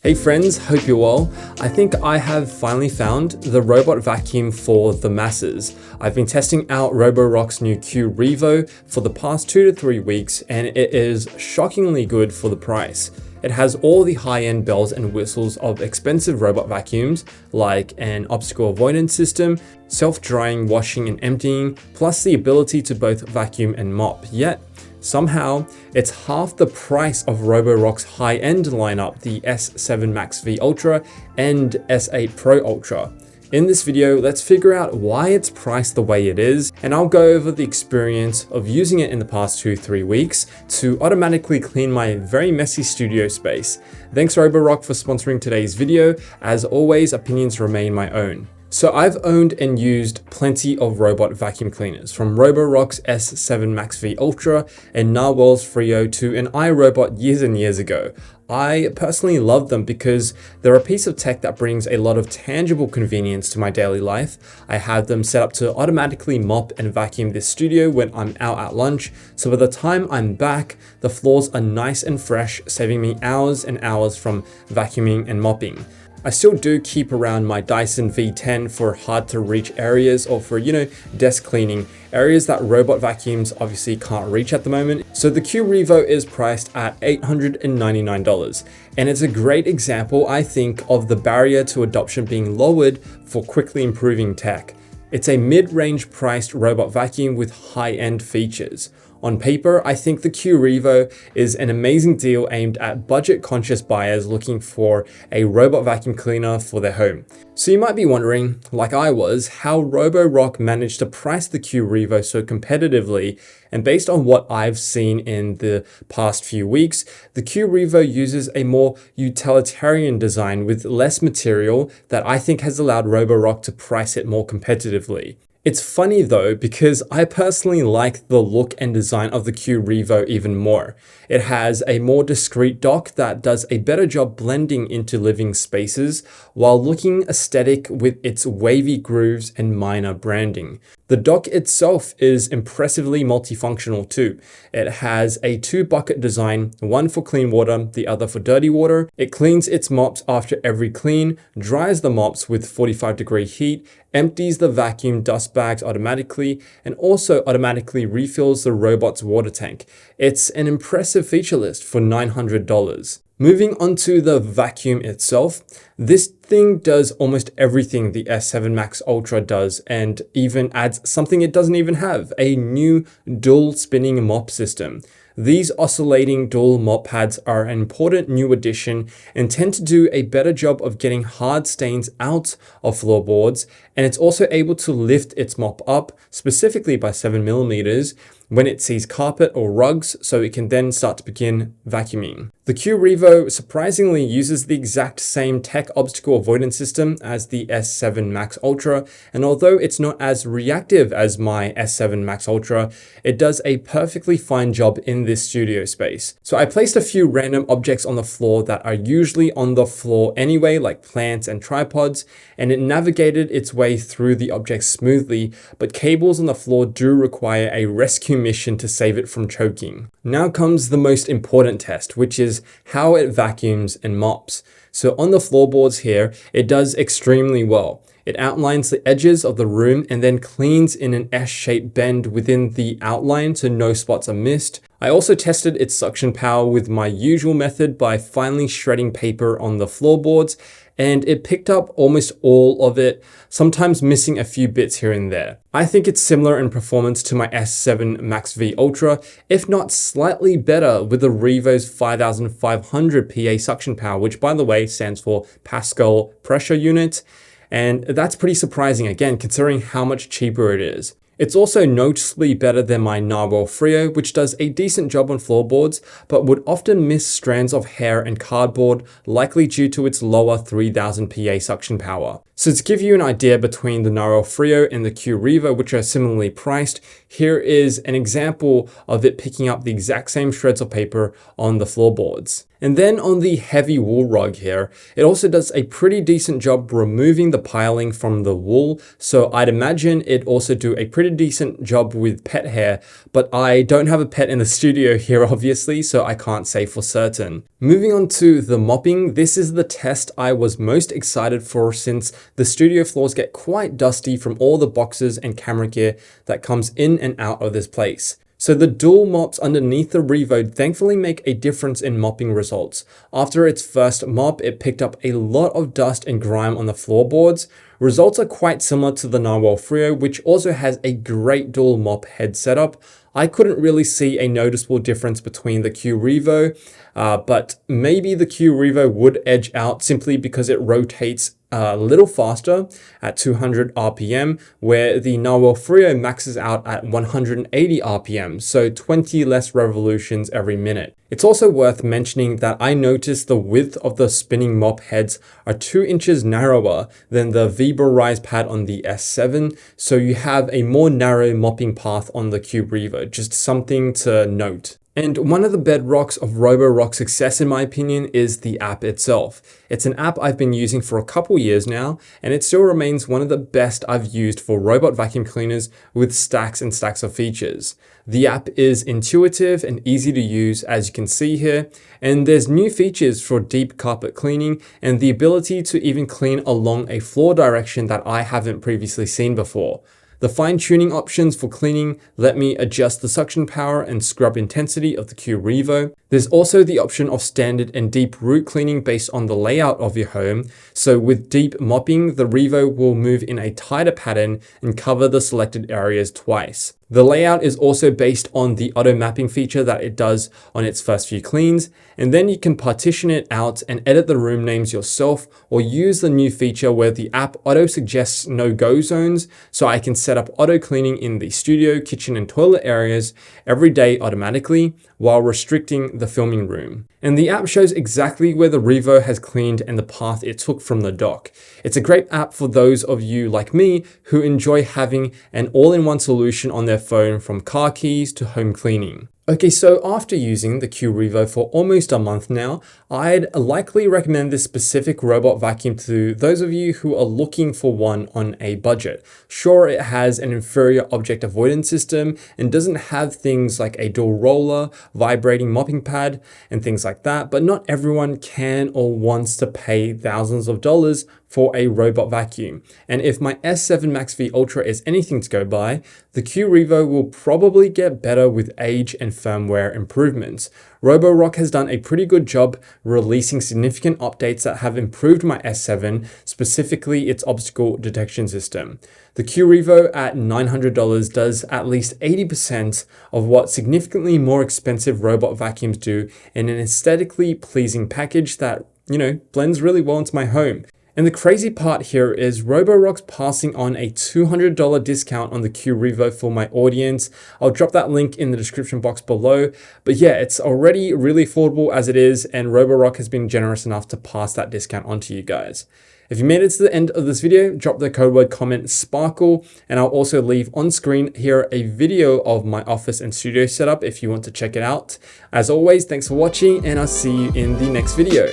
Hey friends, hope you're well. I think I have finally found the robot vacuum for the masses. I've been testing out Roborock's new Q Revo for the past 2 to 3 weeks, and it is shockingly good for the price. It has all the high-end bells and whistles of expensive robot vacuums, like an obstacle avoidance system, self-drying, washing and emptying, plus the ability to both vacuum and mop. Yet, somehow, it's half the price of Roborock's high-end lineup, the S7 MaxV Ultra and S8 Pro Ultra. In this video, let's figure out why it's priced the way it is, and I'll go over the experience of using it in the past 2-3 weeks to automatically clean my very messy studio space. Thanks Roborock for sponsoring today's video. As always, opinions remain my own. So I've owned and used plenty of robot vacuum cleaners, from Roborock's S7 MaxV Ultra and Narwal's Freo to an iRobot years and years ago. I personally love them because they're a piece of tech that brings a lot of tangible convenience to my daily life. I have them set up to automatically mop and vacuum this studio when I'm out at lunch, so by the time I'm back, the floors are nice and fresh, saving me hours and hours from vacuuming and mopping. I still do keep around my Dyson V10 for hard to reach areas or for, desk cleaning, areas that robot vacuums obviously can't reach at the moment. So the Q Revo is priced at $899, and it's a great example, I think, of the barrier to adoption being lowered for quickly improving tech. It's a mid-range priced robot vacuum with high-end features. On paper, I think the Q Revo is an amazing deal aimed at budget-conscious buyers looking for a robot vacuum cleaner for their home. So you might be wondering, like I was, how Roborock managed to price the Q Revo so competitively, and based on what I've seen in the past few weeks, the Q Revo uses a more utilitarian design with less material that I think has allowed Roborock to price it more competitively. It's funny though, because I personally like the look and design of the Q Revo even more. It has a more discreet dock that does a better job blending into living spaces while looking aesthetic with its wavy grooves and minor branding. The dock itself is impressively multifunctional too. It has a 2-bucket design, one for clean water, the other for dirty water. It cleans its mops after every clean, dries the mops with 45-degree heat, empties the vacuum dust bags automatically, and also automatically refills the robot's water tank. It's an impressive feature list for $900. Moving on to the vacuum itself, this thing does almost everything the S7 Max Ultra does, and even adds something it doesn't even have, a new dual spinning mop system. These oscillating dual mop pads are an important new addition and tend to do a better job of getting hard stains out of floorboards, and it's also able to lift its mop up, specifically by 7mm, when it sees carpet or rugs, so it can then start to begin vacuuming. The Q Revo surprisingly uses the exact same tech obstacle avoidance system as the S7 Max Ultra, and although it's not as reactive as my S7 Max Ultra, it does a perfectly fine job in this studio space. So I placed a few random objects on the floor that are usually on the floor anyway, like plants and tripods, and it navigated its way through the objects smoothly, but cables on the floor do require a rescue mission to save it from choking. Now comes the most important test, which is how it vacuums and mops. So on the floorboards here, it does extremely well. It outlines the edges of the room and then cleans in an S-shaped bend within the outline so no spots are missed. I also tested its suction power with my usual method by finely shredding paper on the floorboards, and it picked up almost all of it, sometimes missing a few bits here and there. I think it's similar in performance to my S7 MaxV Ultra, if not slightly better with the Revo's 5500 PA suction power, which by the way stands for Pascal Pressure Unit. And that's pretty surprising again, considering how much cheaper it is. It's also noticeably better than my Narwal Freo, which does a decent job on floorboards, but would often miss strands of hair and cardboard, likely due to its lower 3000 PA suction power. So to give you an idea between the Narwal Freo and the Q Revo, which are similarly priced, here is an example of it picking up the exact same shreds of paper on the floorboards. And then on the heavy wool rug here, it also does a pretty decent job removing the piling from the wool. So I'd imagine it also do a pretty decent job with pet hair, but I don't have a pet in the studio here obviously, so I can't say for certain. Moving on to the mopping, this is the test I was most excited for since the studio floors get quite dusty from all the boxes and camera gear that comes in and out of this place. So the dual mops underneath the Revo thankfully make a difference in mopping results. After its first mop, it picked up a lot of dust and grime on the floorboards. Results are quite similar to the Narwal Freo, which also has a great dual mop head setup. I couldn't really see a noticeable difference between the Q Revo, but maybe the Q Revo would edge out simply because it rotates a little faster at 200 RPM, where the Narwal Freo maxes out at 180 RPM, so 20 less revolutions every minute. It's also worth mentioning that I noticed the width of the spinning mop heads are 2 inches narrower than the Rise pad on the S7, so you have a more narrow mopping path on the Q Revo, just something to note. And one of the bedrocks of Roborock's success, in my opinion, is the app itself. It's an app I've been using for a couple years now, and it still remains one of the best I've used for robot vacuum cleaners with stacks and stacks of features. The app is intuitive and easy to use, as you can see here, and there's new features for deep carpet cleaning and the ability to even clean along a floor direction that I haven't previously seen before. The fine-tuning options for cleaning let me adjust the suction power and scrub intensity of the Q Revo. There's also the option of standard and deep root cleaning based on the layout of your home. So with deep mopping, the Revo will move in a tighter pattern and cover the selected areas twice. The layout is also based on the auto mapping feature that it does on its first few cleans, and then you can partition it out and edit the room names yourself, or use the new feature where the app auto suggests no-go zones, so I can set up auto cleaning in the studio, kitchen and toilet areas every day automatically while restricting the filming room. And the app shows exactly where the Revo has cleaned and the path it took from the dock. It's a great app for those of you like me who enjoy having an all-in-one solution on their phone, from car keys to home cleaning. Okay, so after using the Q Revo for almost a month now, I'd likely recommend this specific robot vacuum to those of you who are looking for one on a budget. Sure, it has an inferior object avoidance system and doesn't have things like a dual roller, vibrating mopping pad, and things like that, but not everyone can or wants to pay thousands of dollars for a robot vacuum. And if my S7 MaxV Ultra is anything to go by, the Q Revo will probably get better with age and firmware improvements. Roborock has done a pretty good job releasing significant updates that have improved my S7, specifically its obstacle detection system. The Q Revo at $900 does at least 80% of what significantly more expensive robot vacuums do in an aesthetically pleasing package that, blends really well into my home. And the crazy part here is Roborock's passing on a $200 discount on the Q Revo for my audience. I'll drop that link in the description box below. But yeah, it's already really affordable as it is, and Roborock has been generous enough to pass that discount on to you guys. If you made it to the end of this video, drop the code word comment SPARKLE, and I'll also leave on screen here a video of my office and studio setup if you want to check it out. As always, thanks for watching, and I'll see you in the next video.